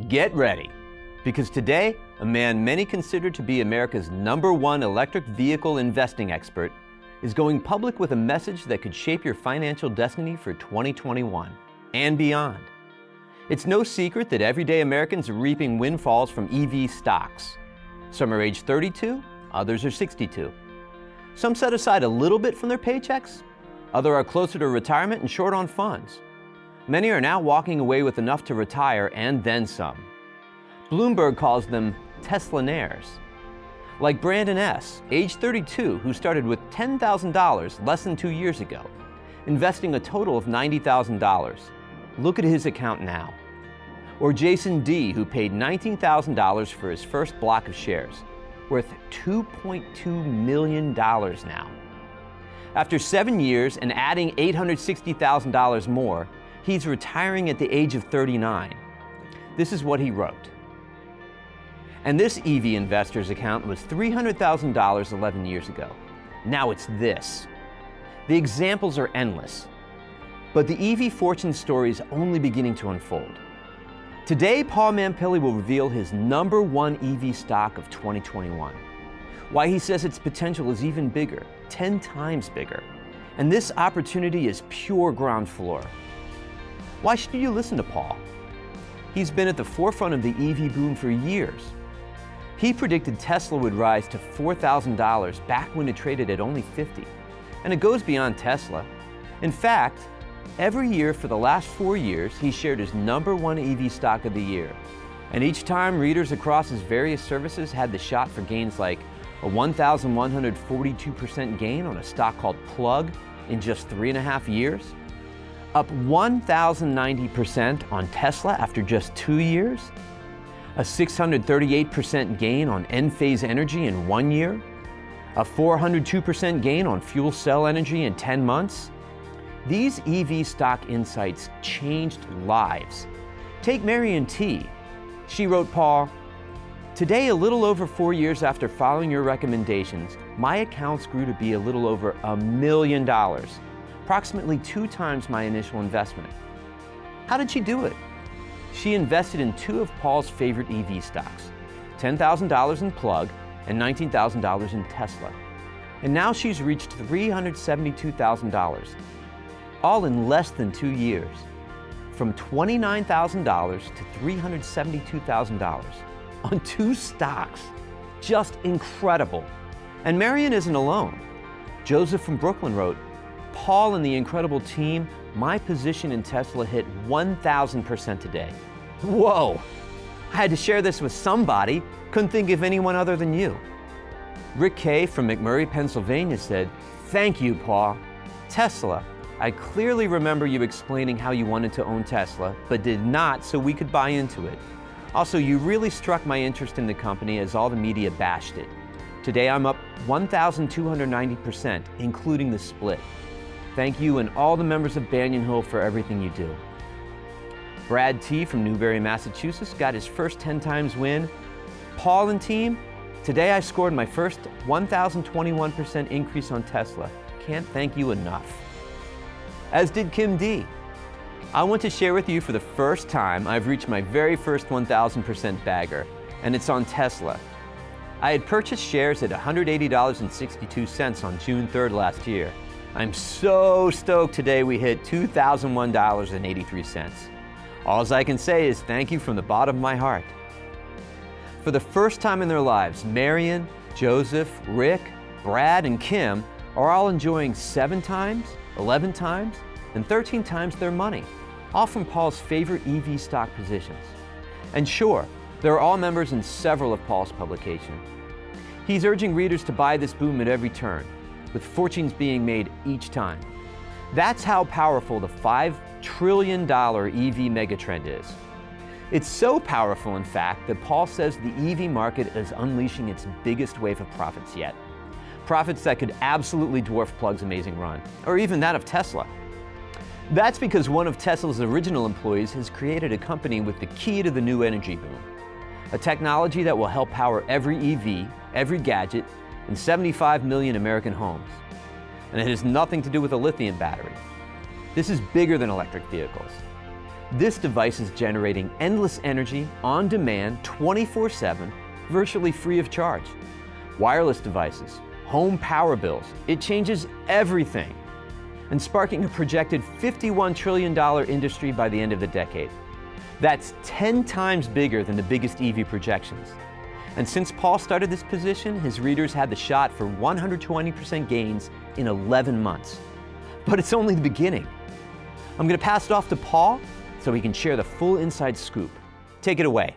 Get ready, because today, a man many consider to be America's #1 electric vehicle investing expert is going public with a message that could shape your financial destiny for 2021 and beyond. It's no secret that everyday Americans are reaping windfalls from EV stocks. Some are age 32, others are 62. Some set aside a little bit from their paychecks, others are closer to retirement and short on funds. Many are now walking away with enough to retire and then some. Bloomberg calls them Teslainaires. Like Brandon S., age 32, who started with $10,000 less than 2 years ago, investing a total of $90,000. Look at his account now. Or Jason D., who paid $19,000 for his first block of shares, worth $2.2 million now. After 7 years and adding $860,000 more, he's retiring at the age of 39. This is what he wrote. And this EV investor's account was $300,000 11 years ago. Now it's this. The examples are endless. But the EV fortune story is only beginning to unfold. Today, Paul Mampilly will reveal his #1 EV stock of 2021. Why he says its potential is even bigger, 10 times bigger. And this opportunity is pure ground floor. Why should you listen to Paul? He's been at the forefront of the EV boom for years. He predicted Tesla would rise to $4,000 back when it traded at only $50. And it goes beyond Tesla. In fact, every year for the last 4 years, he shared his #1 EV stock of the year. And each time, readers across his various services had the shot for gains like a 1,142% gain on a stock called Plug in just 3.5 years, up 1,090% on Tesla after just 2 years, a 638% gain on Enphase Energy in 1 year, a 402% gain on fuel cell energy in 10 months. These EV stock insights changed lives. Take Marion T. She wrote, Paul, "Today, a little over 4 years after following your recommendations, my accounts grew to be a little over $1 million, approximately 2 times my initial investment." How did she do it? She invested in 2 of Paul's favorite EV stocks, $10,000 in Plug and $19,000 in Tesla. And now she's reached $372,000, all in less than 2 years, from $29,000 to $372,000 on 2 stocks. Just incredible. And Marion isn't alone. Joseph from Brooklyn wrote, "Paul and the incredible team, my position in Tesla hit 1,000% today." Whoa! I had to share this with somebody. Couldn't think of anyone other than you. Rick K. from McMurray, Pennsylvania said, "Thank you, Paul. Tesla, I clearly remember you explaining how you wanted to own Tesla, but did not so we could buy into it. Also, you really struck my interest in the company as all the media bashed it. Today I'm up 1,290%, including the split. Thank you and all the members of Banyan Hill for everything you do." Brad T. from Newbury, Massachusetts got his first 10 times win. "Paul and team, today I scored my first 1,021% increase on Tesla. Can't thank you enough." As did Kim D. "I want to share with you for the first time I've reached my very first 1,000% bagger, and it's on Tesla. I had purchased shares at $180.62 on June 3rd last year. I'm so stoked today we hit $2,001.83. All I can say is thank you from the bottom of my heart." For the first time in their lives, Marion, Joseph, Rick, Brad, and Kim are all enjoying 7 times, 11 times, and 13 times their money, all from Paul's favorite EV stock positions. And sure, they're all members in several of Paul's publications. He's urging readers to buy this boom at every turn, with fortunes being made each time. That's how powerful the $5 trillion EV megatrend is. It's so powerful, in fact, that Paul says the EV market is unleashing its biggest wave of profits yet. Profits that could absolutely dwarf Plug's amazing run, or even that of Tesla. That's because one of Tesla's original employees has created a company with the key to the new energy boom, a technology that will help power every EV, every gadget, in 75 million American homes. And it has nothing to do with a lithium battery. This is bigger than electric vehicles. This device is generating endless energy on demand 24/7, virtually free of charge. Wireless devices, home power bills, it changes everything, and sparking a projected $51 trillion industry by the end of the decade. That's 10 times bigger than the biggest EV projections. And since Paul started this position, his readers had the shot for 120% gains in 11 months. But it's only the beginning. I'm going to pass it off to Paul so he can share the full inside scoop. Take it away.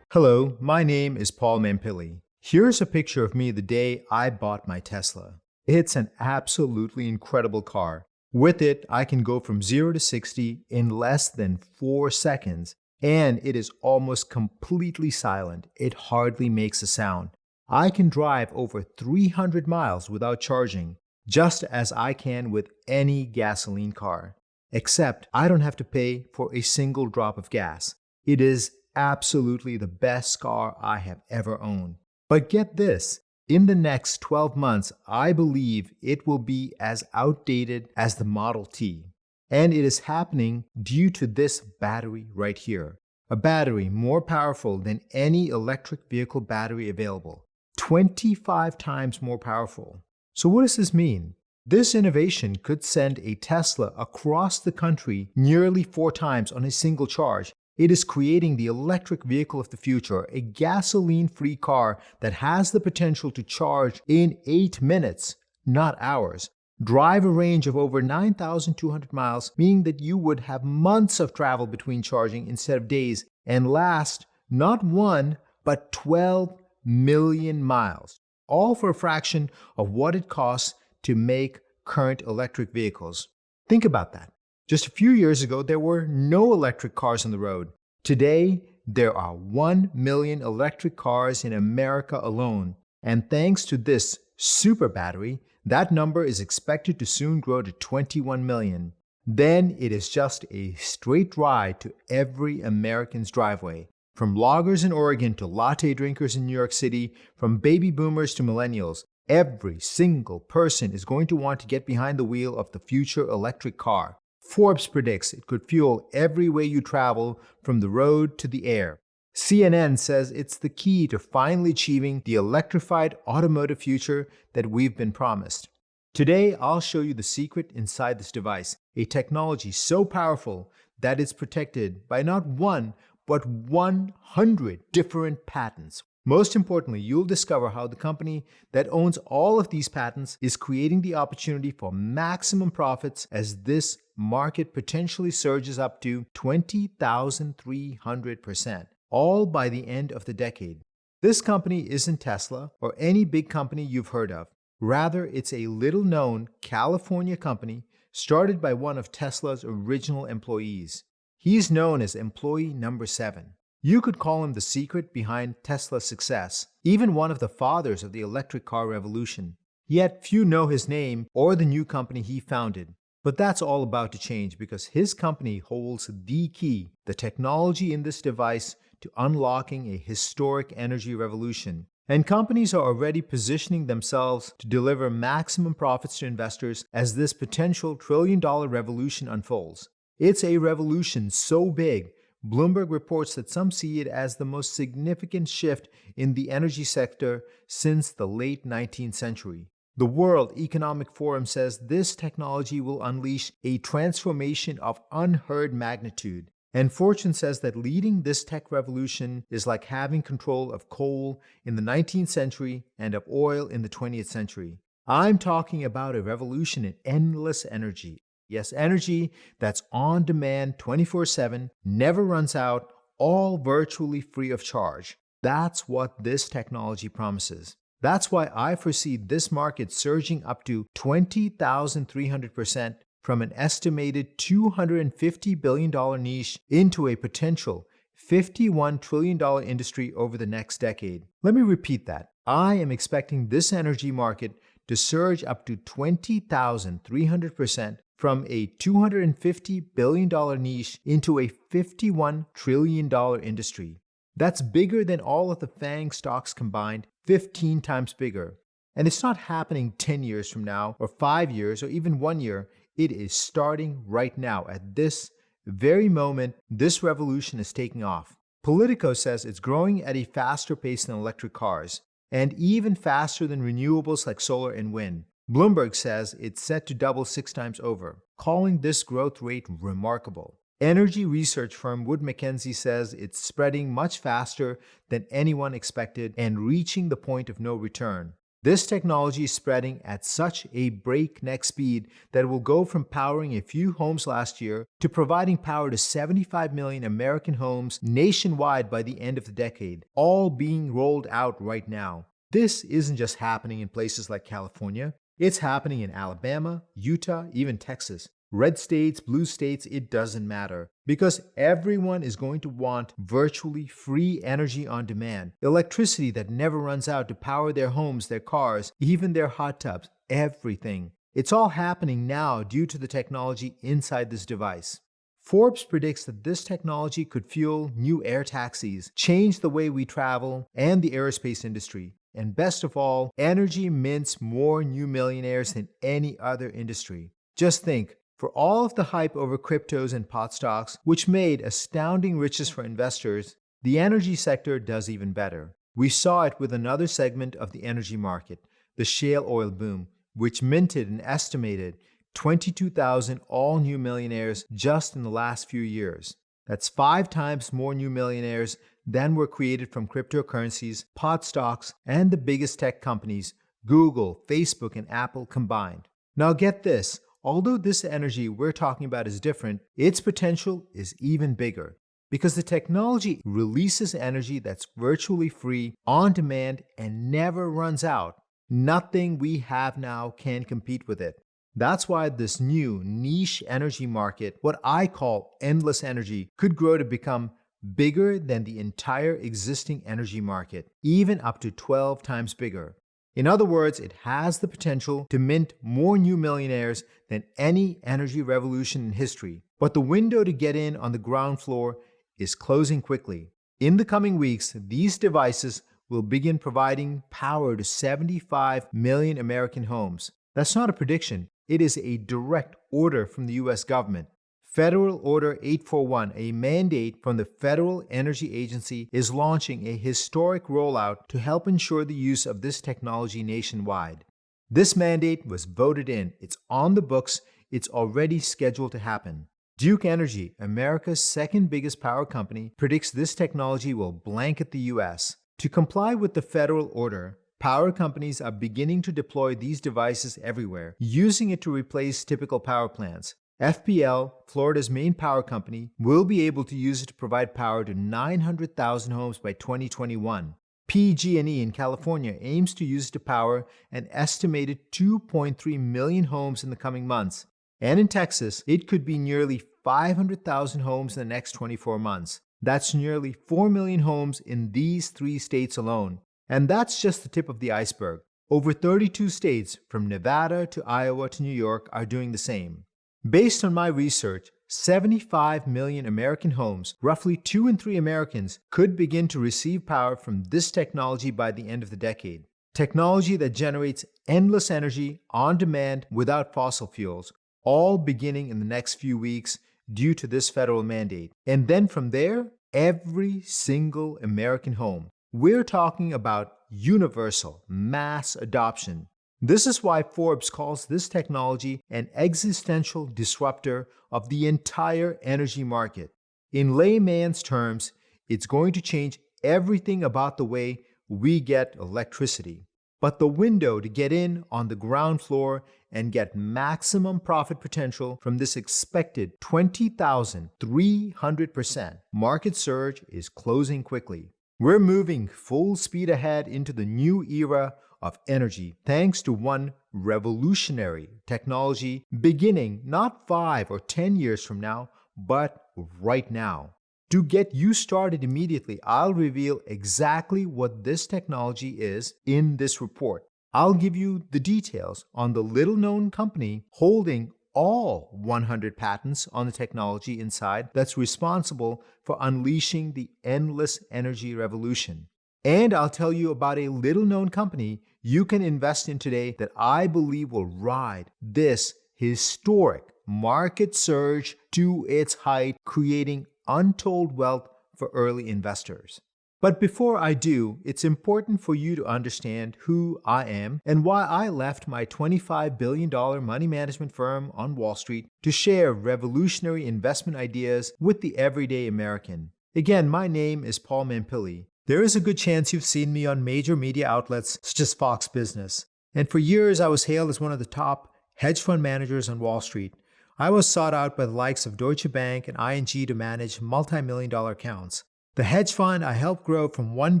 Hello, my name is Paul Mampilly. Here's a picture of me the day I bought my Tesla. It's an absolutely incredible car. With it, I can go from 0 to 60 in less than 4 seconds, and it is almost completely silent. It hardly makes a sound. I can drive over 300 miles without charging, just as I can with any gasoline car. Except I don't have to pay for a single drop of gas. It is absolutely the best car I have ever owned. But get this, in the next 12 months, I believe it will be as outdated as the Model T. And it is happening due to this battery right here. A battery more powerful than any electric vehicle battery available. 25 times more powerful. So what does this mean? This innovation could send a Tesla across the country nearly 4 times on a single charge. It is creating the electric vehicle of the future, a gasoline-free car that has the potential to charge in 8 minutes, not hours. Drive a range of over 9,200 miles, meaning that you would have months of travel between charging instead of days, and last not 1, but 12 million miles, all for a fraction of what it costs to make current electric vehicles. Think about that. Just a few years ago, there were no electric cars on the road. Today, there are 1 million electric cars in America alone. And thanks to this super battery, that number is expected to soon grow to 21 million. Then it is just a straight ride to every American's driveway. From loggers in Oregon to latte drinkers in New York City, from baby boomers to millennials, every single person is going to want to get behind the wheel of the future electric car. Forbes predicts it could fuel every way you travel from the road to the air. CNN says it's the key to finally achieving the electrified automotive future that we've been promised. Today, I'll show you the secret inside this device, a technology so powerful that it's protected by not 1, but 100 different patents. Most importantly, you'll discover how the company that owns all of these patents is creating the opportunity for maximum profits as this market potentially surges up to 20,300%, all by the end of the decade. This company isn't Tesla or any big company you've heard of. Rather, it's a little-known California company started by one of Tesla's original employees. He's known as employee number 7. You could call him the secret behind Tesla's success, even one of the fathers of the electric car revolution. Yet few know his name or the new company he founded. But that's all about to change because his company holds the key, the technology in this device, to unlocking a historic energy revolution. And companies are already positioning themselves to deliver maximum profits to investors as this potential trillion-dollar revolution unfolds. It's a revolution so big, Bloomberg reports that some see it as the most significant shift in the energy sector since the late 19th century. The World Economic Forum says this technology will unleash a transformation of unheard magnitude. And Fortune says that leading this tech revolution is like having control of coal in the 19th century and of oil in the 20th century. I'm talking about a revolution in endless energy. Yes, energy that's on demand 24/7, never runs out, all virtually free of charge. That's what this technology promises. That's why I foresee this market surging up to 20,300% from an estimated $250 billion niche into a potential $51 trillion industry over the next decade. Let me repeat that. I am expecting this energy market to surge up to 20,300% from a $250 billion niche into a $51 trillion industry. That's bigger than all of the FANG stocks combined, 15 times bigger. And it's not happening 10 years from now, or 5 years, or even 1 year. It is starting right now at this very moment this revolution is taking off. Politico says it's growing at a faster pace than electric cars, and even faster than renewables like solar and wind. Bloomberg says it's set to double 6 times over, calling this growth rate remarkable. Energy research firm Wood Mackenzie says it's spreading much faster than anyone expected and reaching the point of no return. This technology is spreading at such a breakneck speed that it will go from powering a few homes last year to providing power to 75 million American homes nationwide by the end of the decade, all being rolled out right now. This isn't just happening in places like California. It's happening in Alabama, Utah, even Texas. Red states, blue states, it doesn't matter. Because everyone is going to want virtually free energy on demand. Electricity that never runs out to power their homes, their cars, even their hot tubs, everything. It's all happening now due to the technology inside this device. Forbes predicts that this technology could fuel new air taxis, change the way we travel, and the aerospace industry. And best of all, energy mints more new millionaires than any other industry. Just think, for all of the hype over cryptos and pot stocks, which made astounding riches for investors, the energy sector does even better. We saw it with another segment of the energy market, the shale oil boom, which minted an estimated 22,000 all-new millionaires just in the last few years. That's 5 times more new millionaires than were created from cryptocurrencies, pot stocks, and the biggest tech companies, Google, Facebook, and Apple combined. Now get this, although this energy we're talking about is different, its potential is even bigger because the technology releases energy that's virtually free, on demand, and never runs out. Nothing we have now can compete with it. That's why this new niche energy market, what I call endless energy, could grow to become bigger than the entire existing energy market, even up to 12 times bigger. In other words, it has the potential to mint more new millionaires than any energy revolution in history. But the window to get in on the ground floor is closing quickly. In the coming weeks, these devices will begin providing power to 75 million American homes. That's not a prediction. It is a direct order from the U.S. government. Federal Order 841, a mandate from the Federal Energy Agency, is launching a historic rollout to help ensure the use of this technology nationwide. This mandate was voted in. It's on the books. It's already scheduled to happen. Duke Energy, America's second biggest power company, predicts this technology will blanket the U.S. To comply with the federal order, power companies are beginning to deploy these devices everywhere, using it to replace typical power plants. FPL, Florida's main power company, will be able to use it to provide power to 900,000 homes by 2021. PG&E in California aims to use it to power an estimated 2.3 million homes in the coming months. And in Texas, it could be nearly 500,000 homes in the next 24 months. That's nearly 4 million homes in these 3 states alone. And that's just the tip of the iceberg. Over 32 states, from Nevada to Iowa to New York, are doing the same. Based on my research, 75 million American homes, roughly 2 in 3 Americans, could begin to receive power from this technology by the end of the decade. Technology that generates endless energy on demand without fossil fuels, all beginning in the next few weeks due to this federal mandate. And then from there, every single American home. We're talking about universal mass adoption. This is why Forbes calls this technology an existential disruptor of the entire energy market. In layman's terms, it's going to change everything about the way we get electricity. But the window to get in on the ground floor and get maximum profit potential from this expected 20,300% market surge is closing quickly. We're moving full speed ahead into the new era of energy thanks to one revolutionary technology beginning not 5 or 10 years from now, but right now. To get you started immediately, I'll reveal exactly what this technology is in this report. I'll give you the details on the little-known company holding all 100 patents on the technology inside that's responsible for unleashing the endless energy revolution. And I'll tell you about a little-known company you can invest in today that I believe will ride this historic market surge to its height, creating untold wealth for early investors. But before I do, it's important for you to understand who I am and why I left my $25 billion money management firm on Wall Street to share revolutionary investment ideas with the everyday American. Again, my name is Paul Mampilly. There is a good chance you've seen me on major media outlets such as Fox Business. And for years, I was hailed as one of the top hedge fund managers on Wall Street. I was sought out by the likes of Deutsche Bank and ING to manage multi-million-dollar accounts. The hedge fund I helped grow from $1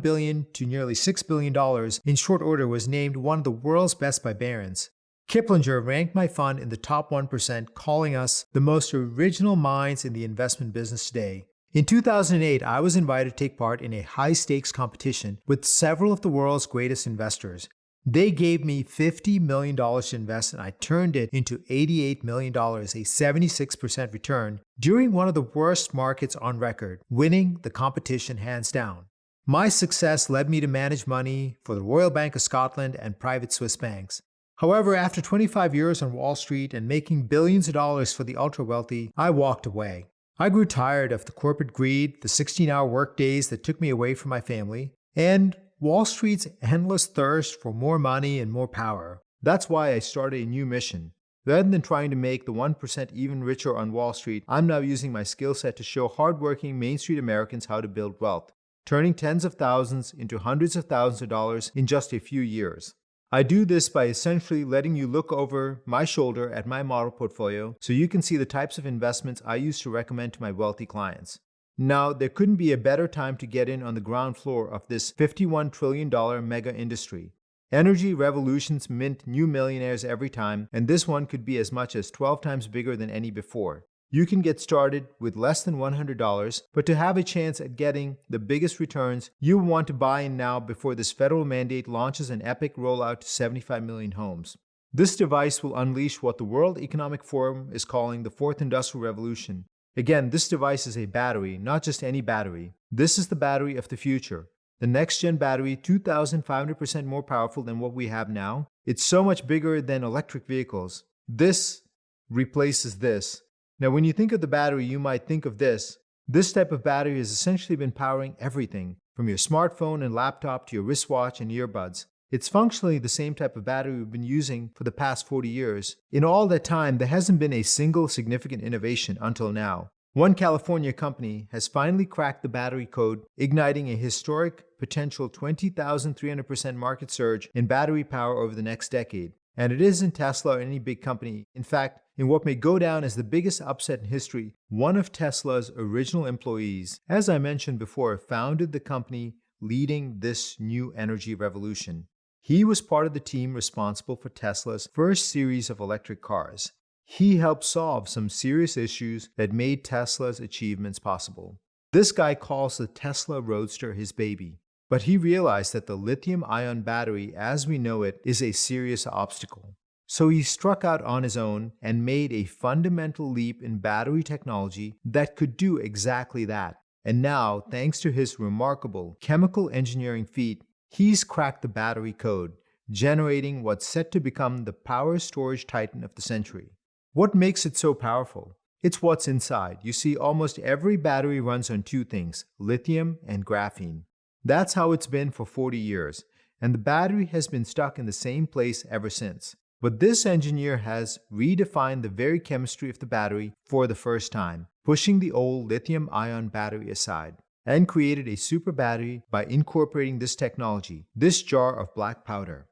billion to nearly $6 billion in short order was named one of the world's best by Barron's. Kiplinger ranked my fund in the top 1%, calling us the most original minds in the investment business today. In 2008, I was invited to take part in a high-stakes competition with several of the world's greatest investors. They gave me $50 million to invest, and I turned it into $88 million, a 76% return, during one of the worst markets on record, winning the competition hands down. My success led me to manage money for the Royal Bank of Scotland and private Swiss banks. However, after 25 years on Wall Street and making billions of dollars for the ultra-wealthy, I walked away. I grew tired of the corporate greed, the 16-hour workdays that took me away from my family, and Wall Street's endless thirst for more money and more power. That's why I started a new mission. Rather than trying to make the 1% even richer on Wall Street, I'm now using my skill set to show hardworking Main Street Americans how to build wealth, turning tens of thousands into hundreds of thousands of dollars in just a few years. I do this by essentially letting you look over my shoulder at my model portfolio so you can see the types of investments I use to recommend to my wealthy clients. Now, there couldn't be a better time to get in on the ground floor of this $51 trillion mega industry. Energy revolutions mint new millionaires every time, and this one could be as much as 12 times bigger than any before. You can get started with less than $100, but to have a chance at getting the biggest returns, you want to buy in now before this federal mandate launches an epic rollout to 75 million homes. This device will unleash what the World Economic Forum is calling the Fourth Industrial Revolution. Again, this device is a battery, not just any battery. This is the battery of the future. The next-gen battery, 2,500% more powerful than what we have now. It's so much bigger than electric vehicles. This replaces this. Now, when you think of the battery, you might think of this. This type of battery has essentially been powering everything, from your smartphone and laptop to your wristwatch and earbuds. It's functionally the same type of battery we've been using for the past 40 years. In all that time, there hasn't been a single significant innovation until now. One California company has finally cracked the battery code, igniting a historic potential 20,300% market surge in battery power over the next decade. And it isn't Tesla or any big company. In fact, in what may go down as the biggest upset in history, one of Tesla's original employees, as I mentioned before, founded the company leading this new energy revolution. He was part of the team responsible for Tesla's first series of electric cars. He helped solve some serious issues that made Tesla's achievements possible. This guy calls the Tesla Roadster his baby, but he realized that the lithium-ion battery as we know it is a serious obstacle. So he struck out on his own and made a fundamental leap in battery technology that could do exactly that. And now, thanks to his remarkable chemical engineering feat, he's cracked the battery code, generating what's set to become the power storage titan of the century. What makes it so powerful? It's what's inside. You see, almost every battery runs on two things, lithium and graphene. That's how it's been for 40 years, and the battery has been stuck in the same place ever since. But this engineer has redefined the very chemistry of the battery for the first time, pushing the old lithium-ion battery aside, and created a super battery by incorporating this technology, this jar of black powder.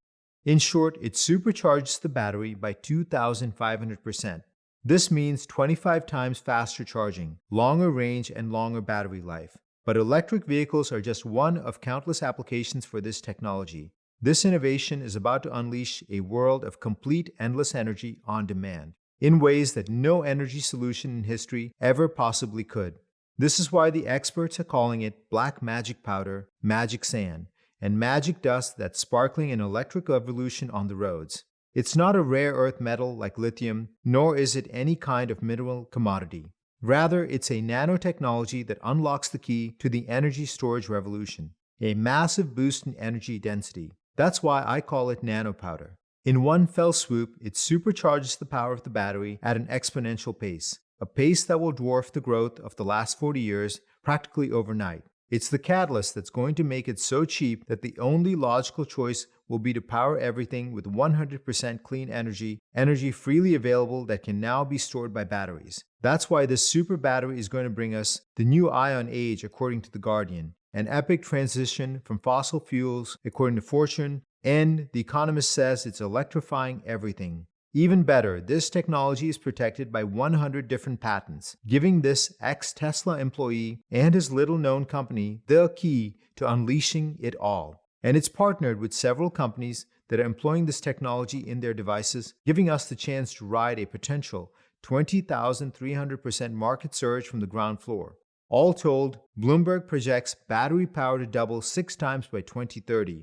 In short, it supercharges the battery by 2,500%. This means 25 times faster charging, longer range, and longer battery life. But electric vehicles are just one of countless applications for this technology. This innovation is about to unleash a world of complete endless energy on demand, in ways that no energy solution in history ever possibly could. This is why the experts are calling it black magic powder, magic sand, and magic dust that's sparkling an electric revolution on the roads. It's not a rare earth metal like lithium, nor is it any kind of mineral commodity. Rather, it's a nanotechnology that unlocks the key to the energy storage revolution, a massive boost in energy density. That's why I call it nanopowder. In one fell swoop, it supercharges the power of the battery at an exponential pace, a pace that will dwarf the growth of the last 40 years practically overnight. It's the catalyst that's going to make it so cheap that the only logical choice will be to power everything with 100% clean energy, energy freely available that can now be stored by batteries. That's why this super battery is going to bring us the new ion age, according to The Guardian, an epic transition from fossil fuels, according to Fortune, and The Economist says it's electrifying everything. Even better, this technology is protected by 100 different patents, giving this ex-Tesla employee and his little-known company the key to unleashing it all. And it's partnered with several companies that are employing this technology in their devices, giving us the chance to ride a potential 20,300% market surge from the ground floor. All told, Bloomberg projects battery power to double 6 times by 2030.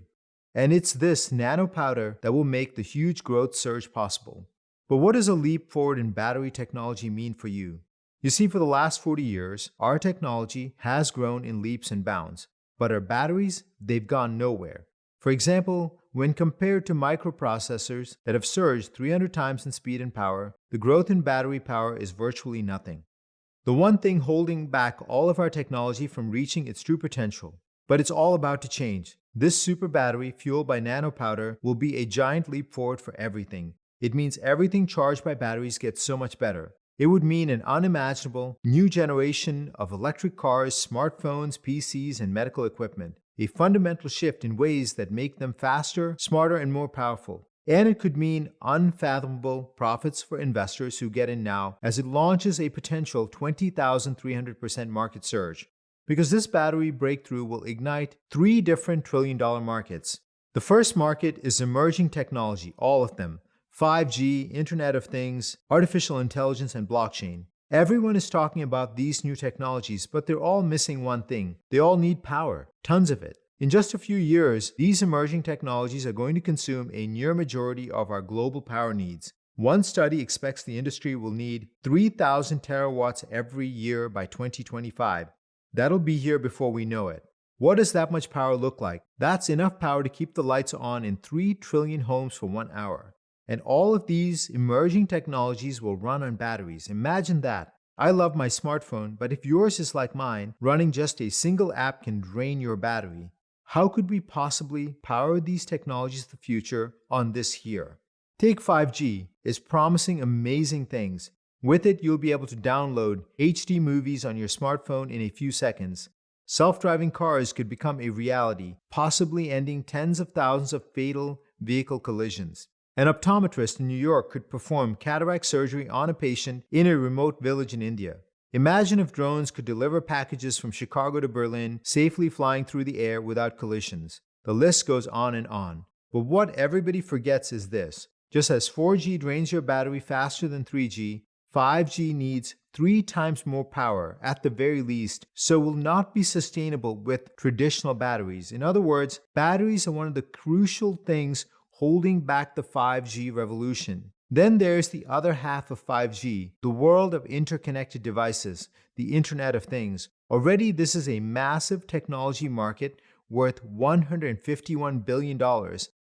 And it's this nano powder that will make the huge growth surge possible. But what does a leap forward in battery technology mean for you? You see, for the last 40 years, our technology has grown in leaps and bounds, but our batteries, they've gone nowhere. For example, when compared to microprocessors that have surged 300 times in speed and power, the growth in battery power is virtually nothing. The one thing holding back all of our technology from reaching its true potential. But it's all about to change. This super battery fueled by nanopowder will be a giant leap forward for everything. It means everything charged by batteries gets so much better. It would mean an unimaginable new generation of electric cars, smartphones, PCs, and medical equipment. A fundamental shift in ways that make them faster, smarter, and more powerful. And it could mean unfathomable profits for investors who get in now as it launches a potential 20,300% market surge. Because this battery breakthrough will ignite 3 different trillion-dollar markets. The first market is emerging technology, all of them. 5G, Internet of Things, artificial intelligence, and blockchain. Everyone is talking about these new technologies, but they're all missing one thing. They all need power, tons of it. In just a few years, these emerging technologies are going to consume a near majority of our global power needs. One study expects the industry will need 3,000 terawatts every year by 2025. That'll be here before we know it. What does that much power look like? That's enough power to keep the lights on in 3 trillion homes for 1 hour. And all of these emerging technologies will run on batteries. Imagine that. I love my smartphone, but if yours is like mine, running just a single app can drain your battery. How could we possibly power these technologies of the future on this here? Take 5G. It's promising amazing things. With it, you'll be able to download HD movies on your smartphone in a few seconds. Self-driving cars could become a reality, possibly ending tens of thousands of fatal vehicle collisions. An optometrist in New York could perform cataract surgery on a patient in a remote village in India. Imagine if drones could deliver packages from Chicago to Berlin, safely flying through the air without collisions. The list goes on and on. But what everybody forgets is this. Just as 4G drains your battery faster than 3G, 5G needs 3 times more power at the very least, so will not be sustainable with traditional batteries. In other words, batteries are one of the crucial things holding back the 5G revolution. Then there's the other half of 5G, the world of interconnected devices, the Internet of Things. Already this is a massive technology market worth $151 billion,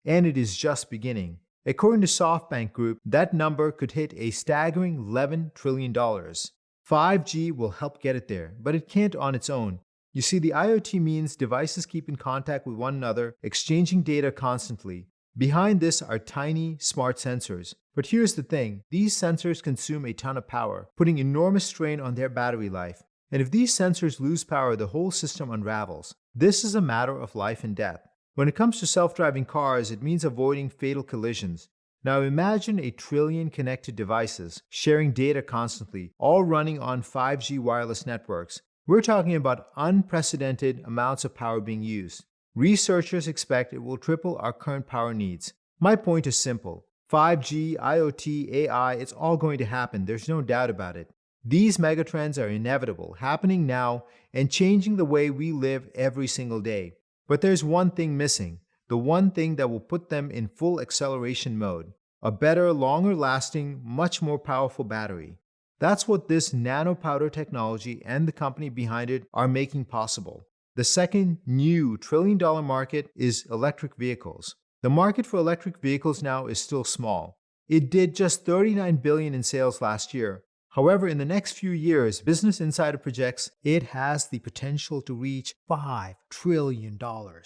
and it is just beginning. According to SoftBank Group, that number could hit a staggering $11 trillion. 5G will help get it there, but it can't on its own. You see, the IoT means devices keep in contact with one another, exchanging data constantly. Behind this are tiny, smart sensors. But here's the thing, these sensors consume a ton of power, putting enormous strain on their battery life. And if these sensors lose power, the whole system unravels. This is a matter of life and death. When it comes to self-driving cars, it means avoiding fatal collisions. Now imagine a trillion connected devices, sharing data constantly, all running on 5G wireless networks. We're talking about unprecedented amounts of power being used. Researchers expect it will triple our current power needs. My point is simple. 5G, IoT, AI, it's all going to happen. There's no doubt about it. These megatrends are inevitable, happening now, and changing the way we live every single day. But there's one thing missing, the one thing that will put them in full acceleration mode. A better, longer-lasting, much more powerful battery. That's what this nano powder technology and the company behind it are making possible. The second new trillion-dollar market is electric vehicles. The The market for electric vehicles now is still small. It did just $39 billion in sales last year. However, in the next few years, Business Insider projects it has the potential to reach $5 trillion. But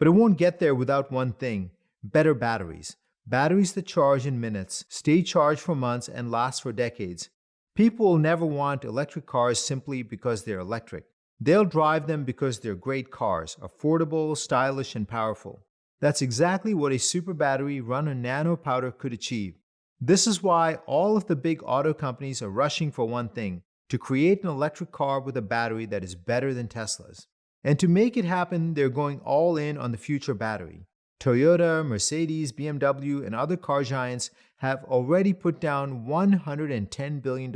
it won't get there without one thing: better batteries. Batteries that charge in minutes, stay charged for months, and last for decades. People will never want electric cars simply because they're electric. They'll drive them because they're great cars, affordable, stylish, and powerful. That's exactly what a super battery run on nano powder could achieve. This is why all of the big auto companies are rushing for one thing: to create an electric car with a battery that is better than Tesla's. And to make it happen, they're going all in on the future battery. Toyota, Mercedes, BMW, and other car giants have already put down $110 billion.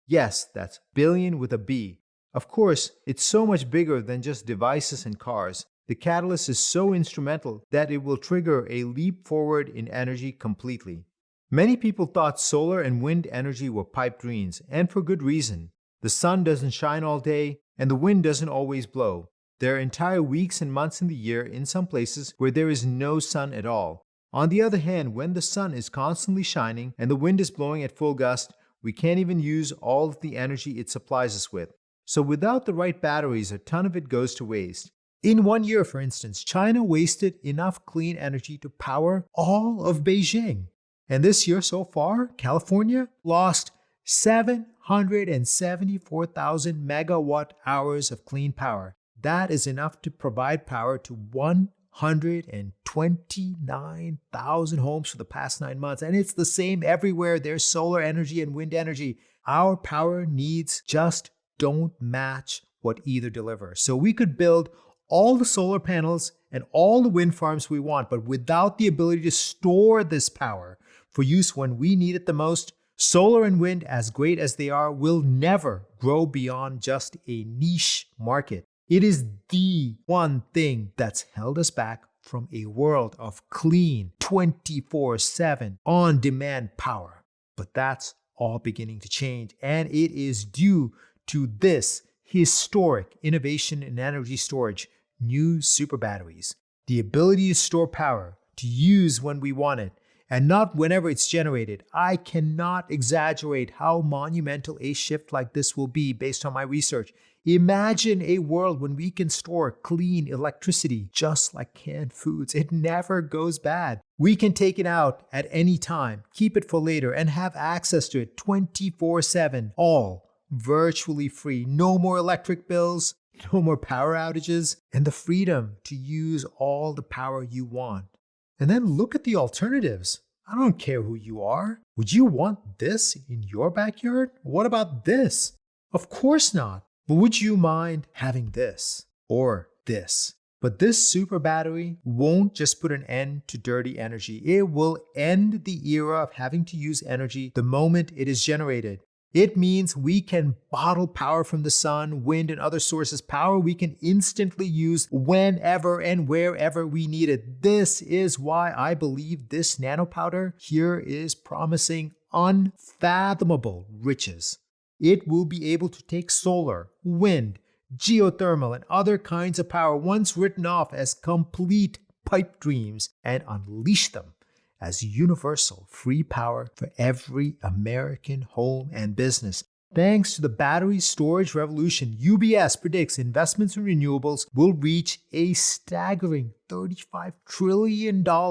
Yes, that's billion with a B. Of course, it's so much bigger than just devices and cars. The catalyst is so instrumental that it will trigger a leap forward in energy completely. Many people thought solar and wind energy were pipe dreams, and for good reason. The sun doesn't shine all day, and the wind doesn't always blow. There are entire weeks and months in the year in some places where there is no sun at all. On the other hand, when the sun is constantly shining and the wind is blowing at full gust, we can't even use all of the energy it supplies us with. So without the right batteries, a ton of it goes to waste. In 1 year, for instance, China wasted enough clean energy to power all of Beijing. And this year so far, California lost 774,000 megawatt hours of clean power. That is enough to provide power to 129,000 homes for the past 9 months. And it's the same everywhere. There's solar energy and wind energy. Our power needs just don't match what either delivers. So we could build all the solar panels and all the wind farms we want, but without the ability to store this power for use when we need it the most, solar and wind, as great as they are, will never grow beyond just a niche market. It is the one thing that's held us back from a world of clean, 24/7, on-demand power. But that's all beginning to change, and it is due to this historic innovation in energy storage: new super batteries. The ability to store power, to use when we want it, and not whenever it's generated. I cannot exaggerate how monumental a shift like this will be based on my research. Imagine a world when we can store clean electricity just like canned foods. It never goes bad. We can take it out at any time, keep it for later, and have access to it 24/7, all virtually free. No more electric bills, no more power outages, and the freedom to use all the power you want. And then look at the alternatives. I don't care who you are. Would you want this in your backyard? What about this? Of course not. But would you mind having this or this? But this super battery won't just put an end to dirty energy. It will end the era of having to use energy the moment it is generated. It means we can bottle power from the sun, wind, and other sources, power we can instantly use whenever and wherever we need it. This is why I believe this nanopowder here is promising unfathomable riches. It will be able to take solar, wind, geothermal, and other kinds of power once written off as complete pipe dreams and unleash them as universal free power for every American home and business. Thanks to the battery storage revolution, UBS predicts investments in renewables will reach a staggering $35 trillion by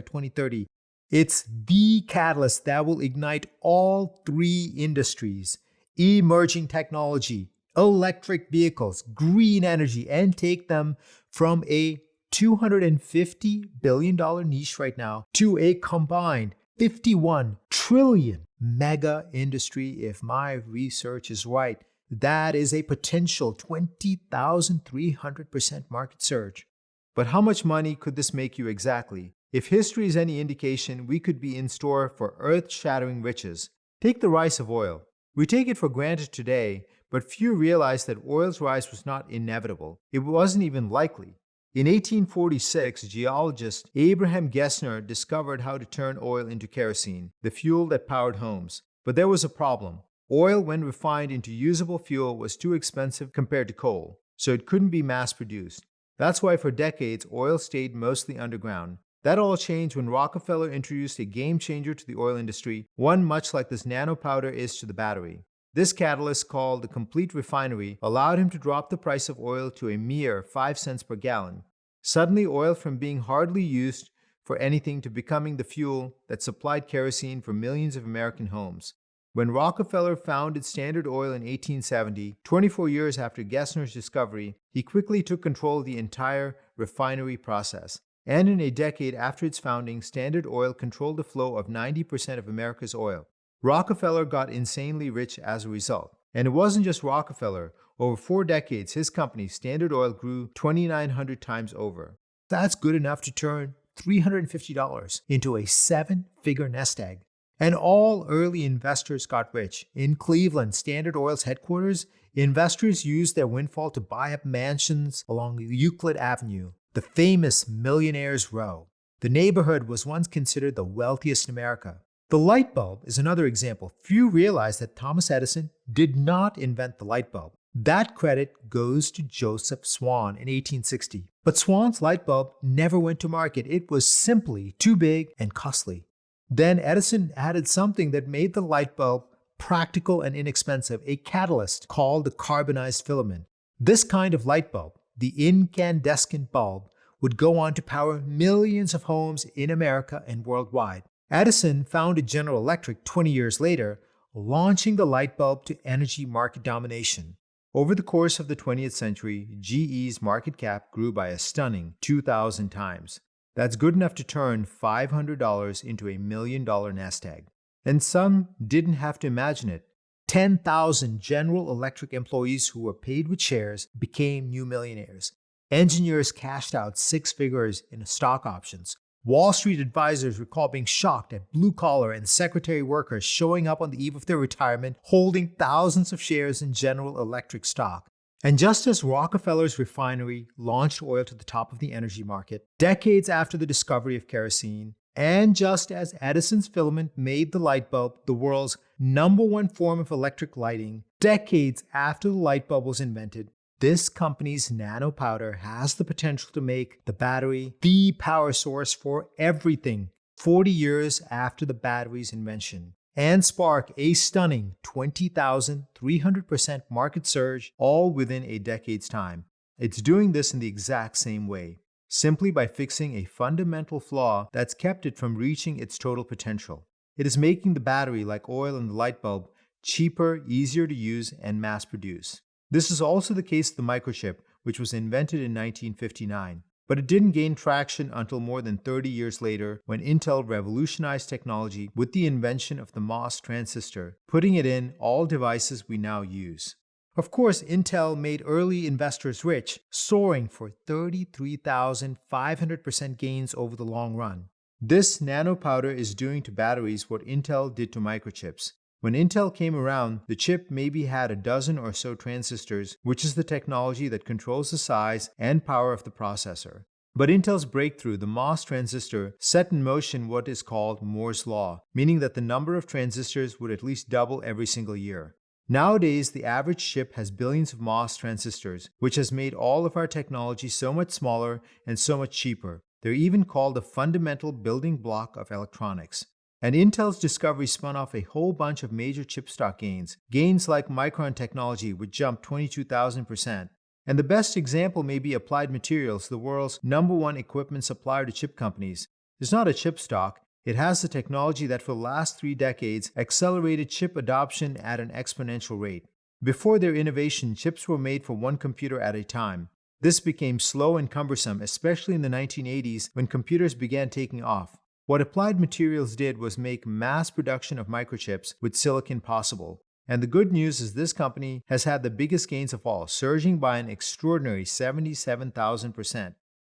2030. It's the catalyst that will ignite all three industries: emerging technology, electric vehicles, green energy, and take them from a $250 billion niche right now to a combined $51 trillion mega industry. If my research is right, that is a potential 20,300% market surge. But how much money could this make you exactly? If history is any indication, we could be in store for earth-shattering riches. Take the rise of oil. We take it for granted today, but few realize that oil's rise was not inevitable. It wasn't even likely. In 1846, geologist Abraham Gessner discovered how to turn oil into kerosene, the fuel that powered homes. But there was a problem. Oil, when refined into usable fuel, was too expensive compared to coal, so it couldn't be mass-produced. That's why for decades, oil stayed mostly underground. That all changed when Rockefeller introduced a game changer to the oil industry, one much like this nanopowder is to the battery. This catalyst, called the complete refinery, allowed him to drop the price of oil to a mere 5 cents per gallon. Suddenly, oil from being hardly used for anything to becoming the fuel that supplied kerosene for millions of American homes. When Rockefeller founded Standard Oil in 1870, 24 years after Gessner's discovery, he quickly took control of the entire refinery process. And in a decade after its founding, Standard Oil controlled the flow of 90% of America's oil. Rockefeller got insanely rich as a result. And it wasn't just Rockefeller. Over 4 decades, his company, Standard Oil, grew 2,900 times over. That's good enough to turn $350 into a 7-figure nest egg. And all early investors got rich. In Cleveland, Standard Oil's headquarters, investors used their windfall to buy up mansions along Euclid Avenue, the famous Millionaires' Row. The neighborhood was once considered the wealthiest in America. The light bulb is another example. Few realize that Thomas Edison did not invent the light bulb. That credit goes to Joseph Swan in 1860. But Swan's light bulb never went to market. It was simply too big and costly. Then Edison added something that made the light bulb practical and inexpensive, a catalyst called the carbonized filament. This kind of light bulb, the incandescent bulb, would go on to power millions of homes in America and worldwide. Edison founded General Electric 20 years later, launching the light bulb to energy market domination. Over the course of the 20th century, GE's market cap grew by a stunning 2,000 times. That's good enough to turn $500 into $1 million nest egg. And some didn't have to imagine it. 10,000 General Electric employees who were paid with shares became new millionaires. Engineers cashed out 6 figures in stock options. Wall Street advisors recall being shocked at blue-collar and secretary workers showing up on the eve of their retirement holding thousands of shares in General Electric stock. And just as Rockefeller's refinery launched oil to the top of the energy market, decades after the discovery of kerosene, and just as Edison's filament made the light bulb the world's #1 form of electric lighting, decades after the light bulb was invented, this company's nanopowder has the potential to make the battery the power source for everything 40 years after the battery's invention, and spark a stunning 20,300% market surge all within a decade's time. It's doing this in the exact same way, simply by fixing a fundamental flaw that's kept it from reaching its total potential. It is making the battery, like oil and the light bulb, cheaper, easier to use, and mass produce. This is also the case of the microchip, which was invented in 1959. But it didn't gain traction until more than 30 years later when Intel revolutionized technology with the invention of the MOS transistor, putting it in all devices we now use. Of course, Intel made early investors rich, soaring for 33,500% gains over the long run. This nanopowder is doing to batteries what Intel did to microchips. When Intel came around, the chip maybe had a dozen or so transistors, which is the technology that controls the size and power of the processor. But Intel's breakthrough, the MOS transistor, set in motion what is called Moore's Law, meaning that the number of transistors would at least double every single year. Nowadays, the average chip has billions of MOS transistors, which has made all of our technology so much smaller and so much cheaper. They're even called the fundamental building block of electronics. And Intel's discovery spun off a whole bunch of major chip stock gains, gains like Micron technology, which jumped 22,000%. And the best example may be Applied Materials, the world's #1 equipment supplier to chip companies. It's not a chip stock. It has the technology that for the last 3 decades accelerated chip adoption at an exponential rate. Before their innovation, chips were made for one computer at a time. This became slow and cumbersome, especially in the 1980s when computers began taking off. What Applied Materials did was make mass production of microchips with silicon possible. And the good news is this company has had the biggest gains of all, surging by an extraordinary 77,000%.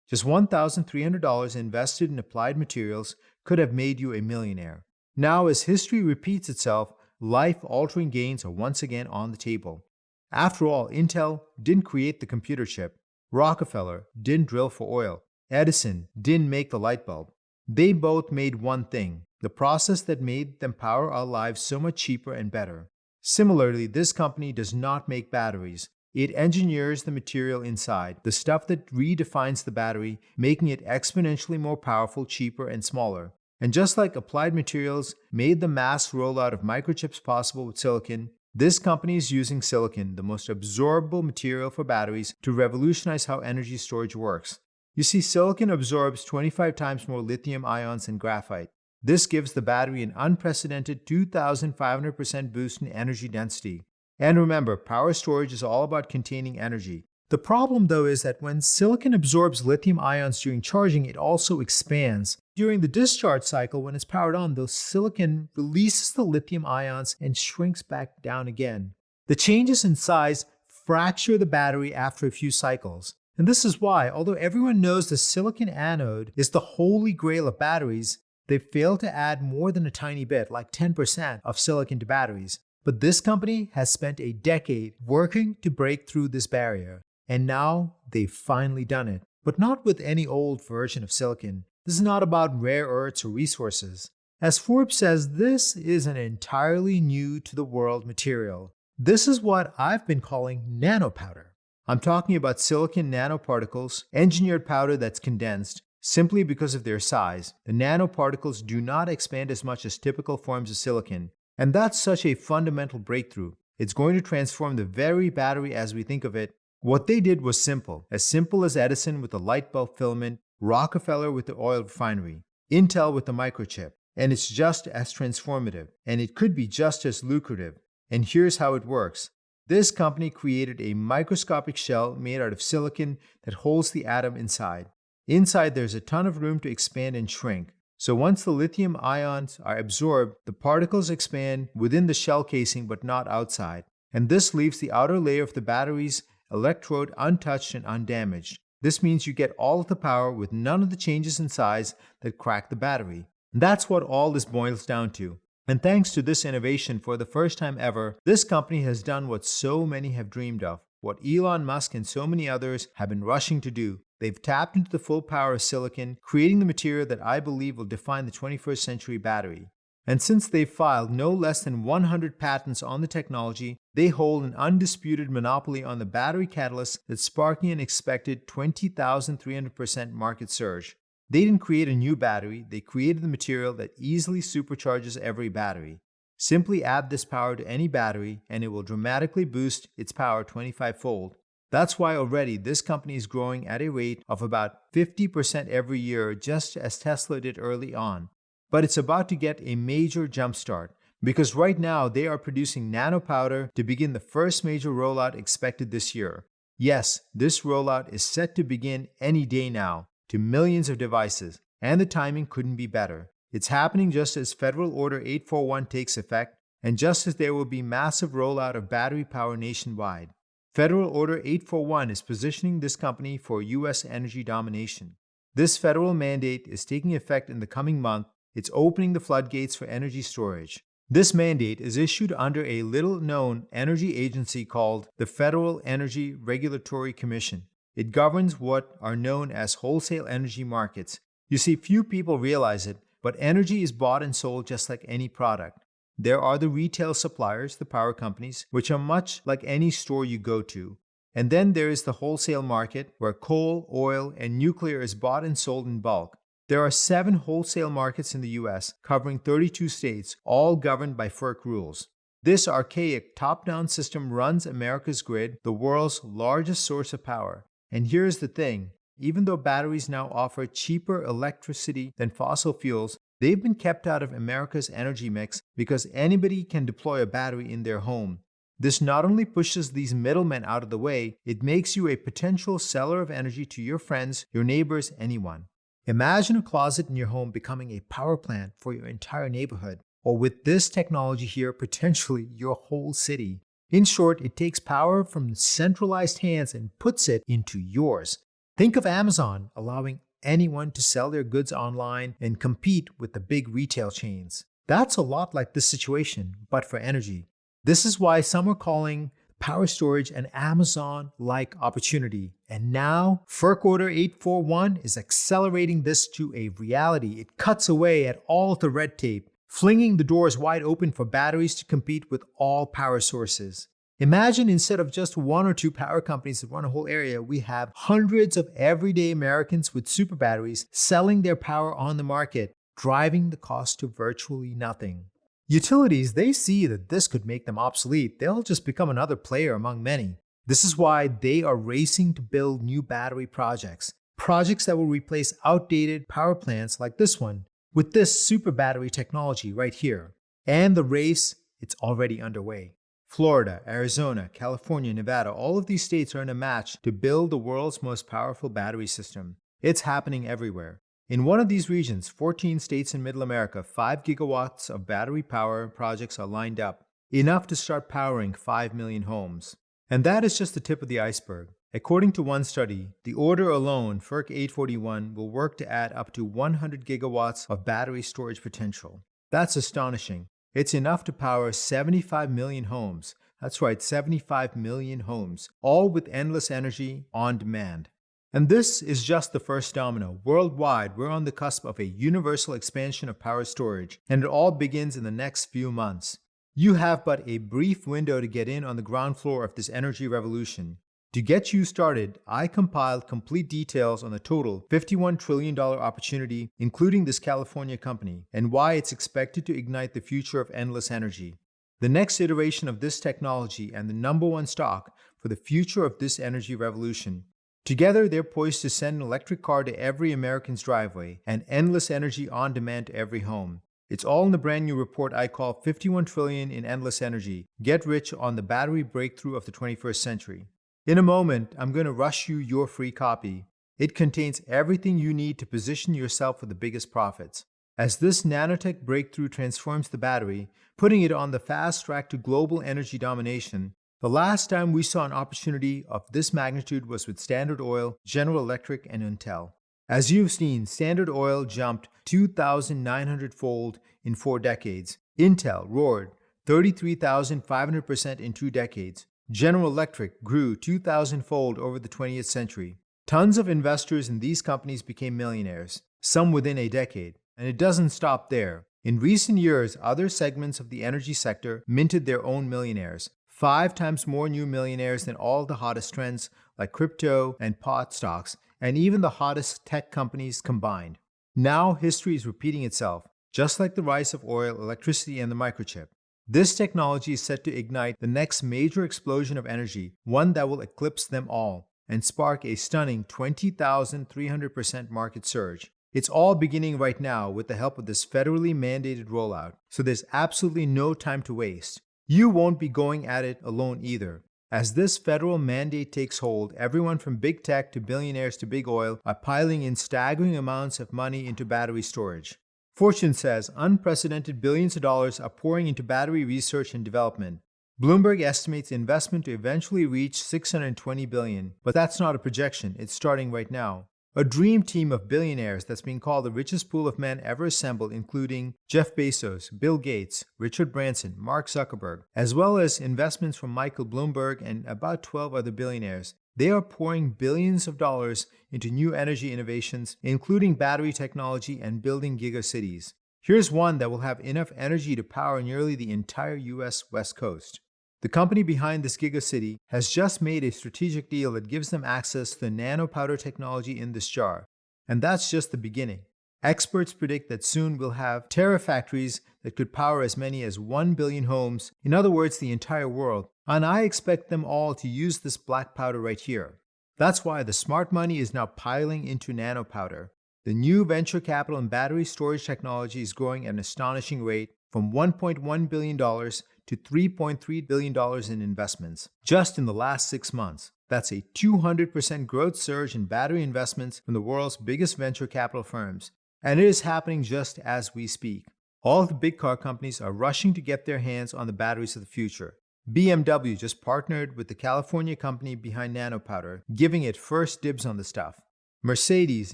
Just $1,300 invested in Applied Materials could have made you a millionaire. Now, as history repeats itself, life-altering gains are once again on the table. After all, Intel didn't create the computer chip. Rockefeller didn't drill for oil. Edison didn't make the light bulb. They both made one thing, the process that made them power our lives so much cheaper and better. Similarly, this company does not make batteries. It engineers the material inside, the stuff that redefines the battery, making it exponentially more powerful, cheaper, and smaller. And just like Applied Materials made the mass rollout of microchips possible with silicon, this company is using silicon, the most absorbable material for batteries, to revolutionize how energy storage works. You see, silicon absorbs 25 times more lithium ions than graphite. This gives the battery an unprecedented 2,500% boost in energy density. And remember, power storage is all about containing energy. The problem, though, is that when silicon absorbs lithium ions during charging, it also expands. During the discharge cycle, when it's powered on, the silicon releases the lithium ions and shrinks back down again. The changes in size fracture the battery after a few cycles. And this is why, although everyone knows the silicon anode is the holy grail of batteries, they fail to add more than a tiny bit, like 10% of silicon to batteries. But this company has spent a decade working to break through this barrier. And now they've finally done it. But not with any old version of silicon. This is not about rare earths or resources. As Forbes says, this is an entirely new to the world material. This is what I've been calling nanopowder. I'm talking about silicon nanoparticles, engineered powder that's condensed. Simply because of their size, the nanoparticles do not expand as much as typical forms of silicon. And that's such a fundamental breakthrough. It's going to transform the very battery as we think of it. What they did was simple as Edison with the light bulb filament, Rockefeller with the oil refinery, Intel with the microchip. And it's just as transformative, and it could be just as lucrative. And here's how it works. This company created a microscopic shell made out of silicon that holds the atom inside. Inside, there's a ton of room to expand and shrink. So once the lithium ions are absorbed, the particles expand within the shell casing but not outside. And this leaves the outer layer of the battery's electrode untouched and undamaged. This means you get all of the power with none of the changes in size that crack the battery. And that's what all this boils down to. And thanks to this innovation, for the first time ever, this company has done what so many have dreamed of, what Elon Musk and so many others have been rushing to do. They've tapped into the full power of silicon, creating the material that I believe will define the 21st century battery. And since they've filed no less than 100 patents on the technology, they hold an undisputed monopoly on the battery catalyst that's sparking an expected 20,300% market surge. They didn't create a new battery, they created the material that easily supercharges every battery. Simply add this power to any battery and it will dramatically boost its power 25-fold. That's why already this company is growing at a rate of about 50% every year, just as Tesla did early on. But it's about to get a major jumpstart, because right now they are producing nanopowder to begin the first major rollout expected this year. Yes, this rollout is set to begin any day now, to millions of devices, and the timing couldn't be better. It's happening just as Federal Order 841 takes effect, and just as there will be massive rollout of battery power nationwide. Federal Order 841 is positioning this company for U.S. energy domination. This federal mandate is taking effect in the coming month. It's opening the floodgates for energy storage. This mandate is issued under a little-known energy agency called the Federal Energy Regulatory Commission. It governs what are known as wholesale energy markets. You see, few people realize it, but energy is bought and sold just like any product. There are the retail suppliers, the power companies, which are much like any store you go to. And then there is the wholesale market, where coal, oil, and nuclear is bought and sold in bulk. There are 7 wholesale markets in the US, covering 32 states, all governed by FERC rules. This archaic top-down system runs America's grid, the world's largest source of power. And here's the thing, even though batteries now offer cheaper electricity than fossil fuels, they've been kept out of America's energy mix because anybody can deploy a battery in their home. This not only pushes these middlemen out of the way, it makes you a potential seller of energy to your friends, your neighbors, anyone. Imagine a closet in your home becoming a power plant for your entire neighborhood, or with this technology here, potentially your whole city. In short, it takes power from centralized hands and puts it into yours. Think of Amazon allowing anyone to sell their goods online and compete with the big retail chains. That's a lot like this situation, but for energy. This is why some are calling power storage an Amazon-like opportunity. And now, FERC Order 841 is accelerating this to a reality. It cuts away at all the red tape, flinging the doors wide open for batteries to compete with all power sources. Imagine instead of just one or two power companies that run a whole area, we have hundreds of everyday Americans with super batteries selling their power on the market, driving the cost to virtually nothing. Utilities, they see that this could make them obsolete. They'll just become another player among many. This is why they are racing to build new battery projects that will replace outdated power plants like this one with this super battery technology right here. And the race, it's already underway. Florida, Arizona, California, Nevada, all of these states are in a match to build the world's most powerful battery system. It's happening everywhere. In one of these regions, 14 states in Middle America, 5 gigawatts of battery power projects are lined up, enough to start powering 5 million homes. And that is just the tip of the iceberg. According to one study, the order alone, FERC 841, will work to add up to 100 gigawatts of battery storage potential. That's astonishing. It's enough to power 75 million homes. That's right, 75 million homes, all with endless energy on demand. And this is just the first domino. Worldwide, we're on the cusp of a universal expansion of power storage, and it all begins in the next few months. You have but a brief window to get in on the ground floor of this energy revolution. To get you started, I compiled complete details on the total $51 trillion opportunity, including this California company, and why it's expected to ignite the future of endless energy. The next iteration of this technology and the number one stock for the future of this energy revolution. Together, they're poised to send an electric car to every American's driveway and endless energy on demand to every home. It's all in the brand new report I call 51 Trillion in Endless Energy. Get rich on the battery breakthrough of the 21st century. In a moment, I'm going to rush you your free copy. It contains everything you need to position yourself for the biggest profits. As this nanotech breakthrough transforms the battery, putting it on the fast track to global energy domination, the last time we saw an opportunity of this magnitude was with Standard Oil, General Electric, and Intel. As you've seen, Standard Oil jumped 2,900-fold in 4 decades. Intel roared 33,500% in 2 decades. General Electric grew 2,000-fold over the 20th century. Tons of investors in these companies became millionaires, some within a decade. And it doesn't stop there. In recent years, other segments of the energy sector minted their own millionaires. 5 times more new millionaires than all the hottest trends like crypto and pot stocks, and even the hottest tech companies combined. Now history is repeating itself, just like the rise of oil, electricity, and the microchip. This technology is set to ignite the next major explosion of energy, one that will eclipse them all, and spark a stunning 20,300% market surge. It's all beginning right now with the help of this federally mandated rollout, so there's absolutely no time to waste. You won't be going at it alone either. As this federal mandate takes hold, everyone from big tech to billionaires to big oil are piling in staggering amounts of money into battery storage. Fortune says unprecedented billions of dollars are pouring into battery research and development. Bloomberg estimates investment to eventually reach $620 billion, but that's not a projection, it's starting right now. A dream team of billionaires that's being called the richest pool of men ever assembled, including Jeff Bezos, Bill Gates, Richard Branson, Mark Zuckerberg, as well as investments from Michael Bloomberg and about 12 other billionaires. They are pouring billions of dollars into new energy innovations, including battery technology and building gigacities. Here's one that will have enough energy to power nearly the entire US West Coast. The company behind this gigacity has just made a strategic deal that gives them access to the nanopowder technology in this jar. And that's just the beginning. Experts predict that soon we'll have terafactories that could power as many as 1 billion homes, in other words, the entire world. And I expect them all to use this black powder right here. That's why the smart money is now piling into nanopowder. The new venture capital and battery storage technology is growing at an astonishing rate, from $1.1 billion to $3.3 billion in investments just in the last 6 months. That's a 200% growth surge in battery investments from the world's biggest venture capital firms. And it is happening just as we speak. All of the big car companies are rushing to get their hands on the batteries of the future. BMW just partnered with the California company behind nanopowder, giving it first dibs on the stuff. Mercedes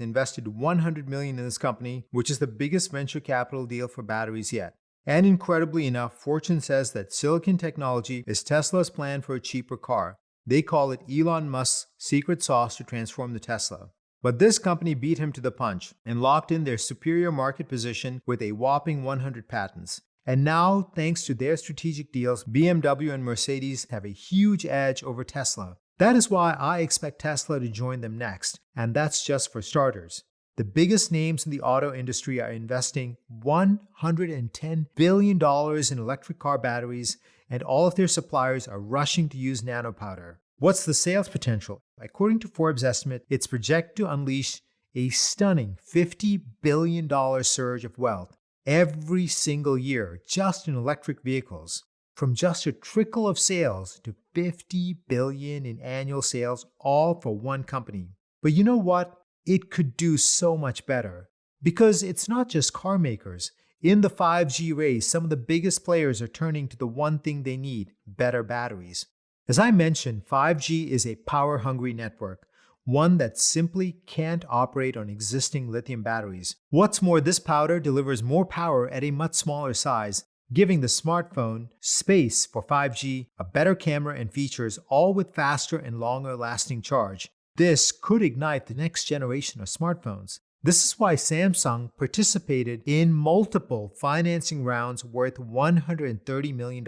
invested $100 million in this company, which is the biggest venture capital deal for batteries yet. And incredibly enough, Fortune says that silicon technology is Tesla's plan for a cheaper car. They call it Elon Musk's secret sauce to transform the Tesla. But this company beat him to the punch and locked in their superior market position with a whopping 100 patents. And now, thanks to their strategic deals, BMW and Mercedes have a huge edge over Tesla. That is why I expect Tesla to join them next, and that's just for starters. The biggest names in the auto industry are investing $110 billion in electric car batteries, and all of their suppliers are rushing to use nanopowder. What's the sales potential? According to Forbes' estimate, it's projected to unleash a stunning $50 billion surge of wealth every single year just in electric vehicles. From just a trickle of sales to $50 billion in annual sales, all for one company. But you know what? It could do so much better. Because it's not just car makers. In the 5G race, some of the biggest players are turning to the one thing they need: better batteries. As I mentioned, 5G is a power-hungry network, one that simply can't operate on existing lithium batteries. What's more, this powder delivers more power at a much smaller size, giving the smartphone space for 5G, a better camera and features, all with faster and longer-lasting charge. This could ignite the next generation of smartphones. This is why Samsung participated in multiple financing rounds worth $130 million.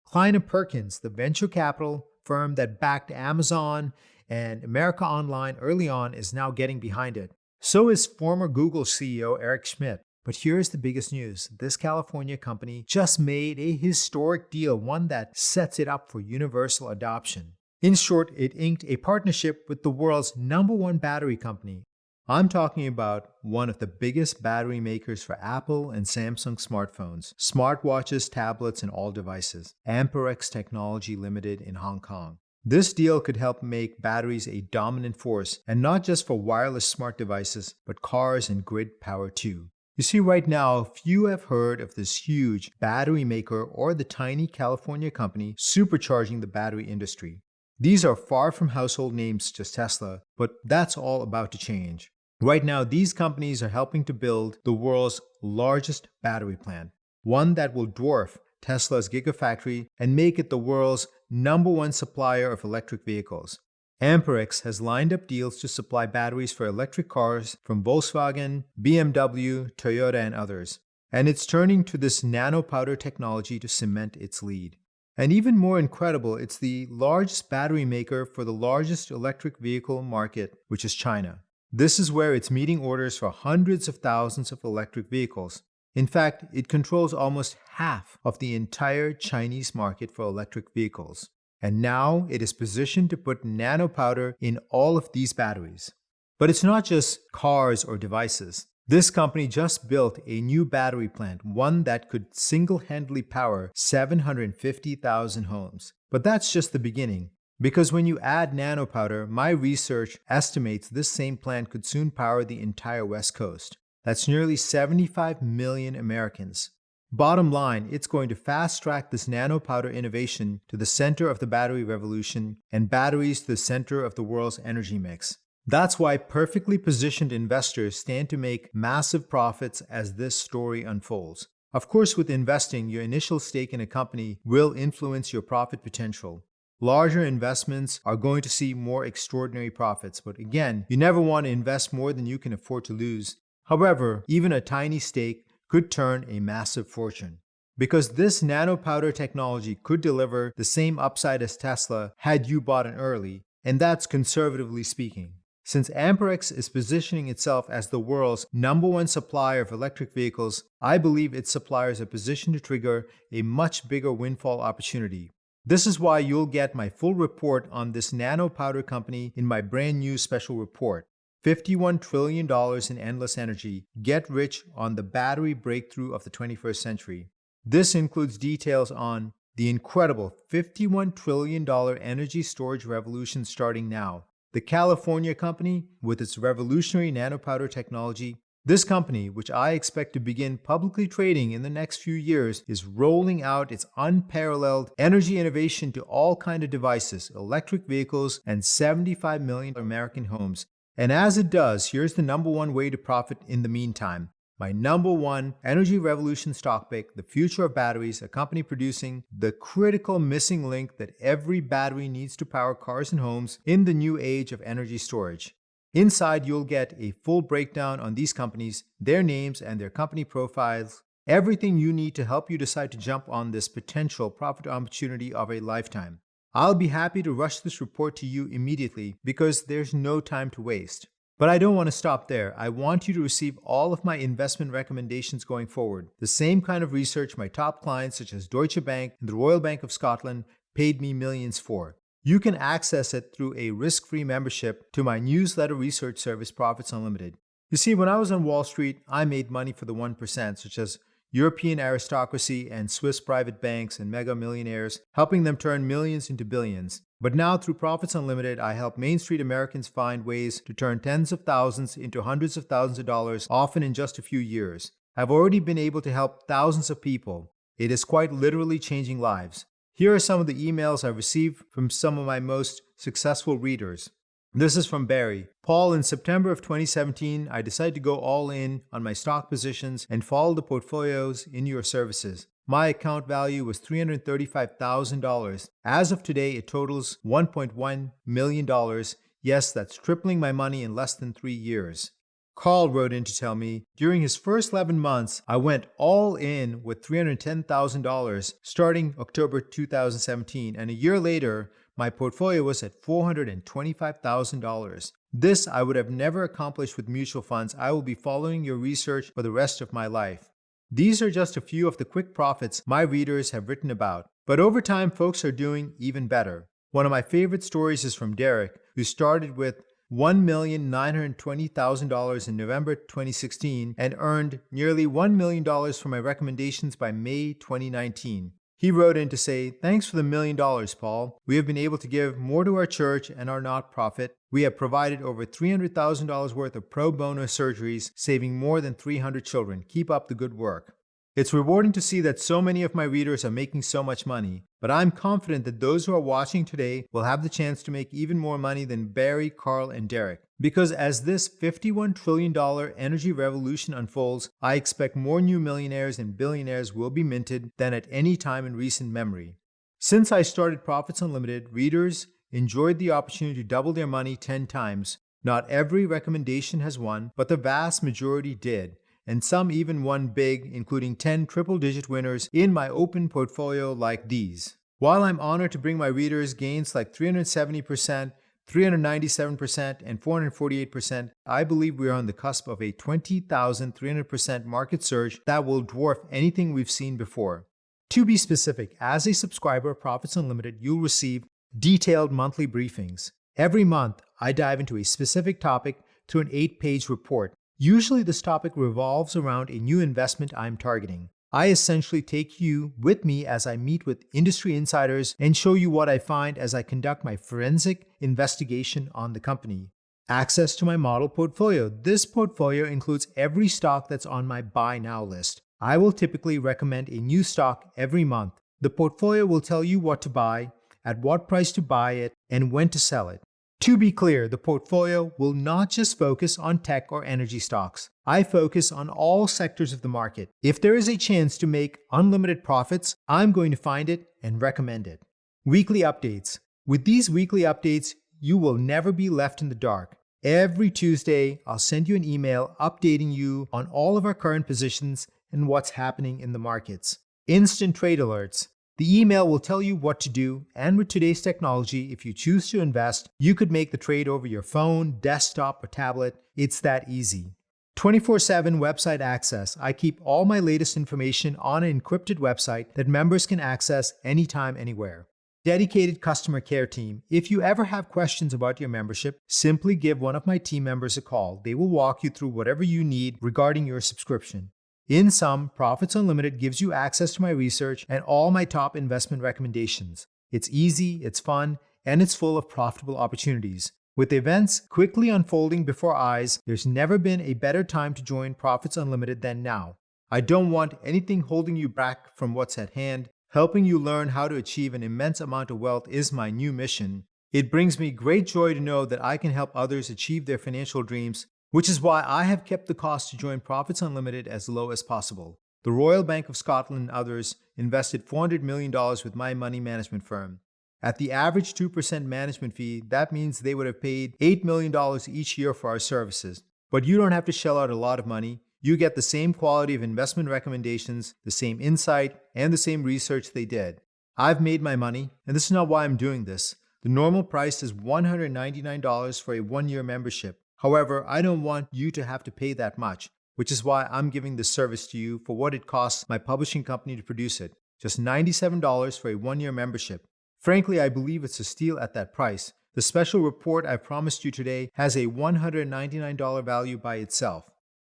Kleiner Perkins, the venture capital firm that backed Amazon and America Online early on, is now getting behind it. So is former Google CEO Eric Schmidt. But here's the biggest news. This California company just made a historic deal, one that sets it up for universal adoption. In short, it inked a partnership with the world's #1 battery company. I'm talking about one of the biggest battery makers for Apple and Samsung smartphones, smartwatches, tablets, and all devices, Amperex Technology Limited in Hong Kong. This deal could help make batteries a dominant force, and not just for wireless smart devices, but cars and grid power too. You see, right now, few have heard of this huge battery maker or the tiny California company supercharging the battery industry. These are far from household names such as Tesla, but that's all about to change. Right now, these companies are helping to build the world's largest battery plant, one that will dwarf Tesla's Gigafactory and make it the world's #1 supplier of electric vehicles. Amperex has lined up deals to supply batteries for electric cars from Volkswagen, BMW, Toyota, and others. And it's turning to this nanopowder technology to cement its lead. And even more incredible, it's the largest battery maker for the largest electric vehicle market, which is China. This is where it's meeting orders for hundreds of thousands of electric vehicles. In fact, it controls almost half of the entire Chinese market for electric vehicles. And now it is positioned to put nanopowder in all of these batteries. But it's not just cars or devices. This company just built a new battery plant, one that could single-handedly power 750,000 homes. But that's just the beginning. Because when you add nanopowder, my research estimates this same plant could soon power the entire West Coast. That's nearly 75 million Americans. Bottom line, it's going to fast-track this nanopowder innovation to the center of the battery revolution and batteries to the center of the world's energy mix. That's why perfectly positioned investors stand to make massive profits as this story unfolds. Of course, with investing, your initial stake in a company will influence your profit potential. Larger investments are going to see more extraordinary profits, but again, you never want to invest more than you can afford to lose. However, even a tiny stake could turn a massive fortune. Because this nanopowder technology could deliver the same upside as Tesla had you bought in early, and that's conservatively speaking. Since Amperex is positioning itself as the world's #1 supplier of electric vehicles, I believe its suppliers are positioned to trigger a much bigger windfall opportunity. This is why you'll get my full report on this nanopowder company in my brand new special report, $51 trillion in endless energy, get rich on the battery breakthrough of the 21st century. This includes details on the incredible $51 trillion energy storage revolution starting now, the California company with its revolutionary nanopowder technology. This company, which I expect to begin publicly trading in the next few years, is rolling out its unparalleled energy innovation to all kinds of devices, electric vehicles, and 75 million American homes. And as it does, here's the #1 way to profit in the meantime. My #1 energy revolution stock pick, the future of batteries, a company producing the critical missing link that every battery needs to power cars and homes in the new age of energy storage. Inside, you'll get a full breakdown on these companies, their names, and their company profiles, Everything you need to help you decide to jump on this potential profit opportunity of a lifetime. I'll be happy to rush this report to you immediately because there's no time to waste. But I don't want to stop there. I want you to receive all of my investment recommendations going forward. The same kind of research my top clients such as Deutsche Bank and the Royal Bank of Scotland paid me millions for. You can access it through a risk-free membership to my newsletter research service, Profits Unlimited. You see, when I was on Wall Street, I made money for the 1%, such as European aristocracy and Swiss private banks and mega millionaires, helping them turn millions into billions. But now through Profits Unlimited, I help Main Street Americans find ways to turn tens of thousands into hundreds of thousands of dollars, often in just a few years. I've already been able to help thousands of people. It is quite literally changing lives. Here are some of the emails I've received from some of my most successful readers. This is from Barry. Paul, in September of 2017, I decided to go all in on my stock positions and follow the portfolios in your services. My account value was $335,000. As of today, it totals $1.1 million. Yes, that's tripling my money in less than 3 years. Carl wrote in to tell me, during his first 11 months, I went all in with $310,000 starting October 2017, and a year later, my portfolio was at $425,000. This I would have never accomplished with mutual funds. I will be following your research for the rest of my life. These are just a few of the quick profits my readers have written about. But over time, folks are doing even better. One of my favorite stories is from Derek, who started with $1,920,000 in November 2016 and earned nearly $1 million from my recommendations by May 2019. He wrote in to say, thanks for the $1 million, Paul. We have been able to give more to our church and our not-profit. We have provided over $300,000 worth of pro bono surgeries, saving more than 300 children. Keep up the good work. It's rewarding to see that so many of my readers are making so much money, but I'm confident that those who are watching today will have the chance to make even more money than Barry, Carl, and Derek. Because as this $51 trillion energy revolution unfolds, I expect more new millionaires and billionaires will be minted than at any time in recent memory. Since I started Profits Unlimited, readers enjoyed the opportunity to double their money 10 times. Not every recommendation has won, but the vast majority did. And some even won big, including 10 triple-digit winners in my open portfolio like these. While I'm honored to bring my readers gains like 370%, 397%, and 448%, I believe we are on the cusp of a 20,300% market surge that will dwarf anything we've seen before. To be specific, as a subscriber of Profits Unlimited, you'll receive detailed monthly briefings. Every month, I dive into a specific topic through an 8-page report. Usually this topic revolves around a new investment I'm targeting. I essentially take you with me as I meet with industry insiders and show you what I find as I conduct my forensic investigation on the company. Access to my model portfolio. This portfolio includes every stock that's on my buy now list. I will typically recommend a new stock every month. The portfolio will tell you what to buy, at what price to buy it, and when to sell it. To be clear, the portfolio will not just focus on tech or energy stocks. I focus on all sectors of the market. If there is a chance to make unlimited profits, I'm going to find it and recommend it. Weekly updates. With these weekly updates, you will never be left in the dark. Every Tuesday, I'll send you an email updating you on all of our current positions and what's happening in the markets. Instant trade alerts. The email will tell you what to do, and with today's technology, if you choose to invest, you could make the trade over your phone, desktop, or tablet. It's that easy. 24/7 website access. I keep all my latest information on an encrypted website that members can access anytime, anywhere. Dedicated customer care team. If you ever have questions about your membership, simply give one of my team members a call. They will walk you through whatever you need regarding your subscription. In sum, Profits Unlimited gives you access to my research and all my top investment recommendations. It's easy, it's fun, and it's full of profitable opportunities. With events quickly unfolding before eyes, there's never been a better time to join Profits Unlimited than now. I don't want anything holding you back from what's at hand. Helping you learn how to achieve an immense amount of wealth is my new mission. It brings me great joy to know that I can help others achieve their financial dreams, which is why I have kept the cost to join Profits Unlimited as low as possible. The Royal Bank of Scotland and others invested $400 million with my money management firm. At the average 2% management fee, that means they would have paid $8 million each year for our services. But you don't have to shell out a lot of money. You get the same quality of investment recommendations, the same insight, and the same research they did. I've made my money, and this is not why I'm doing this. The normal price is $199 for a 1-year membership. However, I don't want you to have to pay that much, which is why I'm giving this service to you for what it costs my publishing company to produce it. Just $97 for a 1-year membership. Frankly, I believe it's a steal at that price. The special report I promised you today has a $199 value by itself.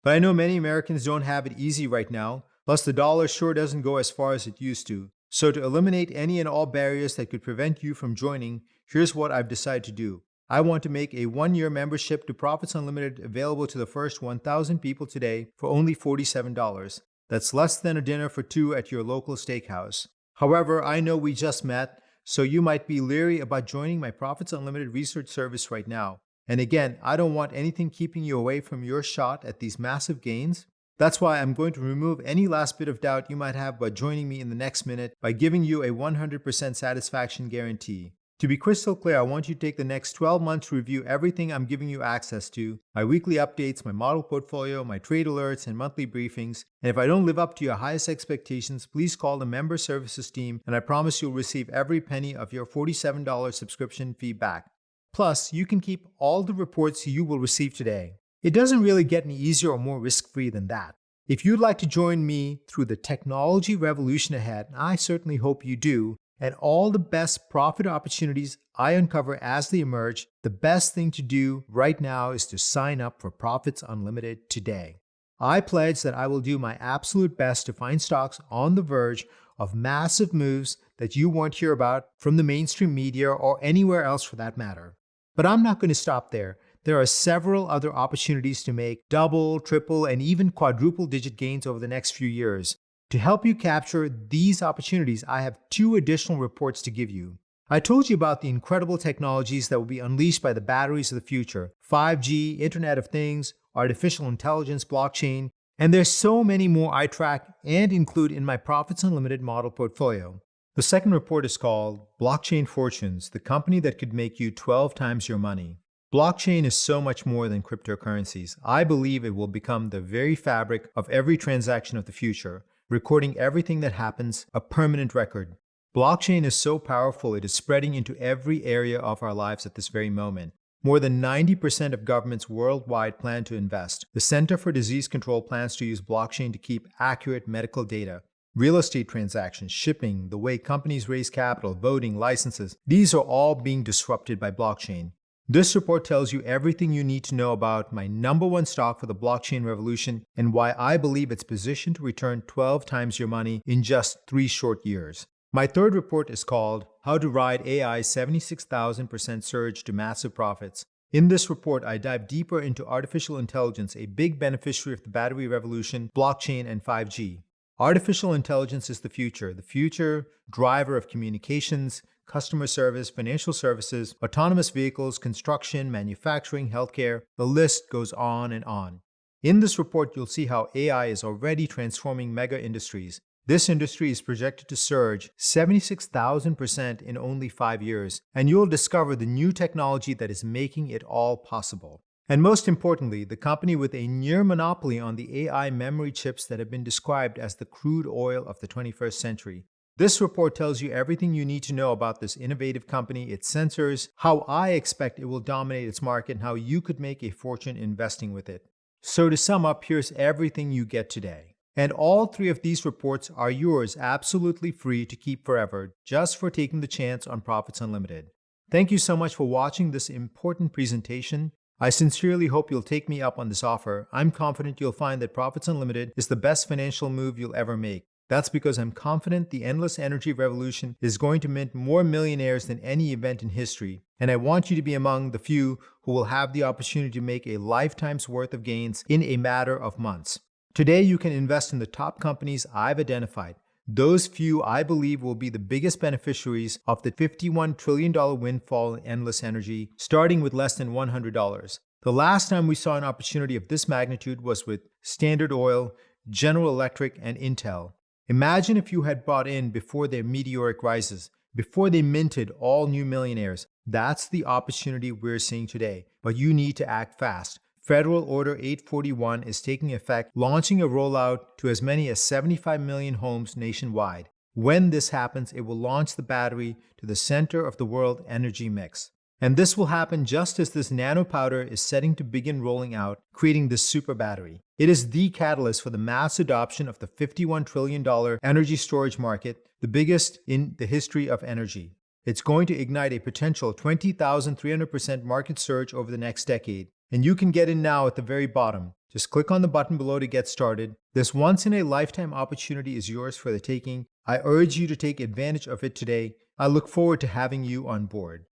But I know many Americans don't have it easy right now, plus the dollar sure doesn't go as far as it used to. So to eliminate any and all barriers that could prevent you from joining, here's what I've decided to do. I want to make a 1-year membership to Profits Unlimited available to the first 1,000 people today for only $47. That's less than a dinner for two at your local steakhouse. However, I know we just met, so you might be leery about joining my Profits Unlimited research service right now. And again, I don't want anything keeping you away from your shot at these massive gains. That's why I'm going to remove any last bit of doubt you might have about joining me in the next minute by giving you a 100% satisfaction guarantee. To be crystal clear, I want you to take the next 12 months to review everything I'm giving you access to, my weekly updates, my model portfolio, my trade alerts, and monthly briefings. And if I don't live up to your highest expectations, please call the member services team, and I promise you'll receive every penny of your $47 subscription fee back. Plus, you can keep all the reports you will receive today. It doesn't really get any easier or more risk-free than that. If you'd like to join me through the technology revolution ahead, and I certainly hope you do, and all the best profit opportunities I uncover as they emerge, the best thing to do right now is to sign up for Profits Unlimited today. I pledge that I will do my absolute best to find stocks on the verge of massive moves that you won't hear about from the mainstream media or anywhere else for that matter. But I'm not going to stop there. There are several other opportunities to make double, triple, and even quadruple digit gains over the next few years. To help you capture these opportunities, I have 2 additional reports to give you. I told you about the incredible technologies that will be unleashed by the batteries of the future: 5G, Internet of Things, artificial intelligence, blockchain, and there's so many more I track and include in my Profits Unlimited model portfolio. The second report is called Blockchain Fortunes, the company that could make you 12 times your money. Blockchain is so much more than cryptocurrencies. I believe it will become the very fabric of every transaction of the future, recording everything that happens, a permanent record. Blockchain is so powerful it is spreading into every area of our lives at this very moment. More than 90% of governments worldwide plan to invest. The Center for Disease Control plans to use blockchain to keep accurate medical data. Real estate transactions, shipping, the way companies raise capital, voting, licenses, these are all being disrupted by blockchain. This report tells you everything you need to know about my number 1 stock for the blockchain revolution and why I believe it's positioned to return 12 times your money in just 3 short years. My third report is called How to Ride AI's 76,000% Surge to Massive Profits. In this report, I dive deeper into artificial intelligence, a big beneficiary of the battery revolution, blockchain, and 5G. Artificial intelligence is the future driver of communications, customer service, financial services, autonomous vehicles, construction, manufacturing, healthcare. The list goes on and on. In this report, you'll see how AI is already transforming mega industries. This industry is projected to surge 76,000% in only 5 years, and you'll discover the new technology that is making it all possible. And most importantly, the company with a near monopoly on the AI memory chips that have been described as the crude oil of the 21st century. This report tells you everything you need to know about this innovative company, its sensors, how I expect it will dominate its market, and how you could make a fortune investing with it. So to sum up, here's everything you get today. And all 3 of these reports are yours absolutely free to keep forever, just for taking the chance on Profits Unlimited. Thank you so much for watching this important presentation. I sincerely hope you'll take me up on this offer. I'm confident you'll find that Profits Unlimited is the best financial move you'll ever make. That's because I'm confident the endless energy revolution is going to mint more millionaires than any event in history, and I want you to be among the few who will have the opportunity to make a lifetime's worth of gains in a matter of months. Today, you can invest in the top companies I've identified. Those few, I believe, will be the biggest beneficiaries of the $51 trillion windfall in endless energy, starting with less than $100. The last time we saw an opportunity of this magnitude was with Standard Oil, General Electric, and Intel. Imagine if you had bought in before their meteoric rises, before they minted all new millionaires. That's the opportunity we're seeing today, but you need to act fast. Federal Order 841 is taking effect, launching a rollout to as many as 75 million homes nationwide. When this happens, it will launch the battery to the center of the world energy mix. And this will happen just as this nano powder is setting to begin rolling out, creating this super battery. It is the catalyst for the mass adoption of the $51 trillion energy storage market, the biggest in the history of energy. It's going to ignite a potential 20,300% market surge over the next decade. And you can get in now at the very bottom. Just click on the button below to get started. This once-in-a-lifetime opportunity is yours for the taking. I urge you to take advantage of it today. I look forward to having you on board.